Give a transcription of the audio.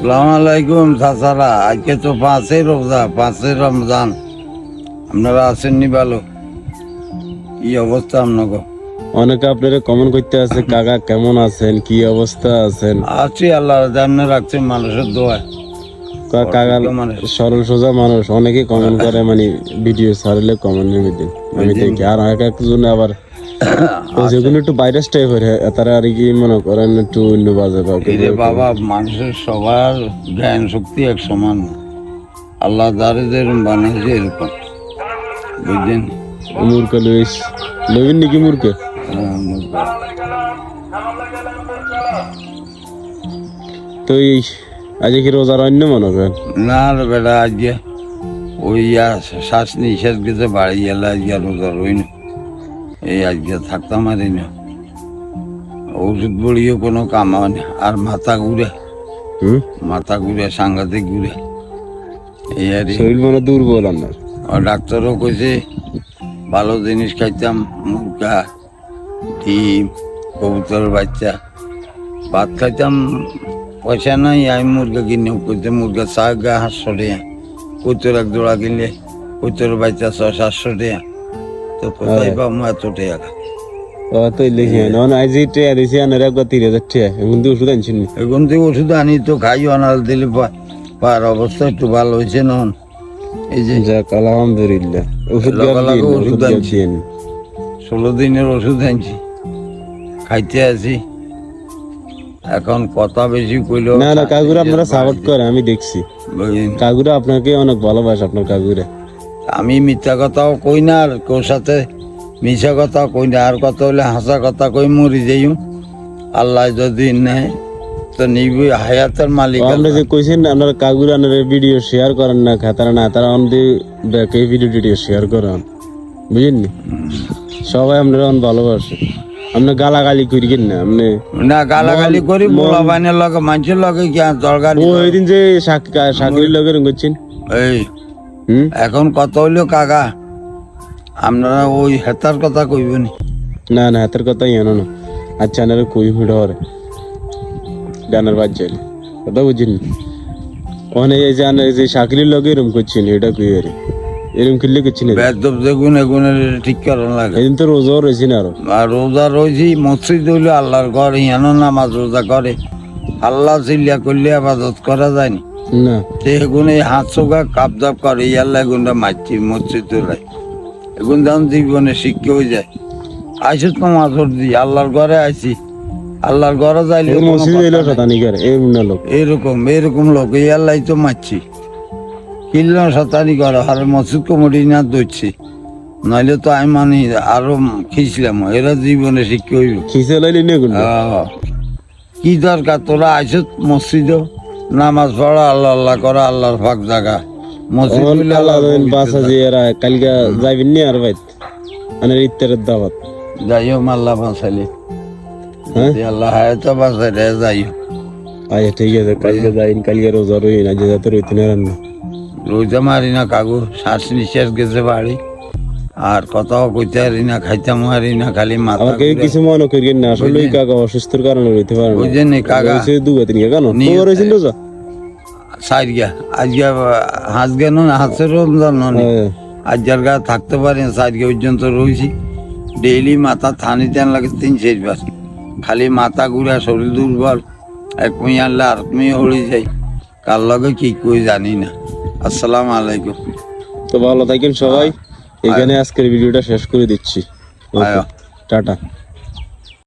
আসসালামু আলাইকুম চাচারা। আজকে তো 5ই রোজা, 5ই রমজান। আপনারা আছেননি ভালো? কি অবস্থা আপনাকে? অনেকে আপনারা কমেন্ট করতে আছে, কাকা কেমন আছেন, কি অবস্থা আছেন? আছি, আল্লাহ জানে রাখছে মানুষের দোয়ায়। কাকা সরল সোজা মানুষ, অনেকে কমেন্ট করে, মানে ভিডিও ছাড়লে কমেন্টের মধ্যে আমি দেখি। আর এক একজন আবার যেগুলো একটু ভাইরাস টাইপের, তারা আর কি মনে করেন একটু অন্য বাজে বাবা, মানুষের সবার জ্ঞান শক্তি এক সমান না। আল্লাহ যারে যেরকম বানিয়েছে এরকম, বুঝলেন? মূর্খ লইবেন নাকি মূর্খ? তো এই আজ কি রোজার অন্য মনে করেন? না রে বেটা, আজকে ওই শ্বাস নিঃশ্বাস গেছে বাড়ি গেলে আজকে রোজা রই না। এই আজকে থাকতাম আর না, ওষুধ বড়িও কোনো কাম হয় না। আর মাথা ঘুরে সাংঘাতিক ঘুরে। এই আর শরীর মনে দুর্বল আপনার। ডাক্তারও কইছে ভালো জিনিস খাইতাম, মুরগা, ডিম, কবুতর বাচ্চা, ভাত খাইতাম। পয়সা নাই, আমি মুরগা কিনে কইতে মুরগা 700 টাকা, কবুতর এক জোড়া কিনলে কবুতর বাচ্চা 600-700 টাকা। তো কোথায় পাবো এত টাকা? তো লিখে আজ টিয়া দিছি আনার একবার 3000 টাকা। এখন তো ওষুধ আনছেন? এখন থেকে ওষুধ আনি তো খাই, অনাল দিলে পার অবস্থা একটু ভালো হয়েছে। নন এই যে যাক আলহামদুলিল্লাহ, ওষুধ আনছি 16 দিনের ওষুধ আনছি, খাইতে আছি। এখন কথা বেশি কইলো না না, কাকুরা আপনারা সাপোর্ট করে, আমি দেখছি। কাকুরা আপনাকে অনেক ভালোবাসে, আপনার কাকুরা। আমি মিথ্যা কথাও কই না, আর কেউ সাথে মিশা কথা কই না। আর কথা হইলে হাসা কথা কই মরি যাইম। আল্লাহ যদি নেয় তো নিবি, হায়াতের মালিক। আপনি যে কইছেন আপনার কাকুরা ভিডিও শেয়ার করেন না, খাতারা না, তারা আমাদের ব্যাকে ভিডিও শেয়ার করেন, বুঝলেন? সবাই আপনারা ভালোবাসে। আপনি গালাগালি করিবেন না, আপনি না গালাগালি করি বলা বাইনের লগে মানুষের লগে কি আর দরকার? ওই দিন যে সাকিরের লগে রঙ করছেন, এই এখন কত হইলো কাকা, আপনারা ওই হেতার কথা কইবেনি? না না, হাতের কথা জানো না। আচ্ছা আপনারা কই ভিড় গানের বাদ যাইলে কথা বুঝিনি। ওখানে এই যে সাকিরের লগে এরম করছেন, এটা কই আরে এরম কিনলে করছেন? বেদব যেগুন এগুনের ঠিক করার লাগে। এদিন তো রোজাও রয়েছে না, আর রোজা রয়েছি, মসজিদ হইলো আল্লাহর ঘর, ইয়ানো নামাজ রোজা করে। আল্লাহ চিল্লা করলে আবাদত করা যায়নি না? এগুন এই হাত চোখা কাপদাপ করে, ইয়াল্লা এগুনটা মারছি মসজিদ তোলাই। এগুন যখন জীবনে শিক্ষা হয়ে যায়, আইসি তো মাছর দি আল্লাহর ঘরে আইসি, আল্লাহর ঘরে যাইলে এরকম লোক ইয়াল্লাই তো মারছি, কিনলাম শতানি করে। আর মসজিদ কমিটি না ধরছি, নইলে তো আমি মানি আরো খিঁচলাম। এরা জীবনে শিক্ষা হইব। কি দরকার তোরা আইস মসজিদ নামাজ পড়া, আল্লাহ আল্লাহ করা, আল্লাহর ফাঁক জায়গা মসজিদ। কালকে যাইবেন নি আর ভাই ইফতারের দাওয়াত? যাইও আল্লাহ বাঁচাইলে, আল্লাহ হায়াত বাঁচাই রে যাইও। আচ্ছা ঠিক আছে, কালকে যাইন। কালকে রোজা রই না, যে যাতে রইতে না রান্না রোজা মারি না কাকু, শ্বাস নিঃশ্বাস গেছে বাড়ি। আর কথাও কইতে পারি না, খাইতে মারি না, খালি মাথা। আমাকে কিছু মনে করিয়েন না, আসলে কাকা অসুস্থর কারণে রইতে পারে না। বুঝছেন কাকা? 2-3 কেন রয়েছেন রোজা? সাইডগা আজকে হাঁস গেল হাঁসের রমজান নয়, আজকের গা থাকতে পারি না। সাইডগা পর্যন্ত রয়েছি, ডেইলি মাথা থানি টান লাগে 3-4 বার। খালি মাথা ঘুরা, শরীর দুর্বল, এক মেয়ে আনলে আর মেয়ে হয়ে যায়। কার লগে কি কই জানি না। আসসালামু আলাইকুম। তো ভালো থাকেন সবাই। এখানে আজকের ভিডিওটা শেষ করে দিচ্ছি। টাটা।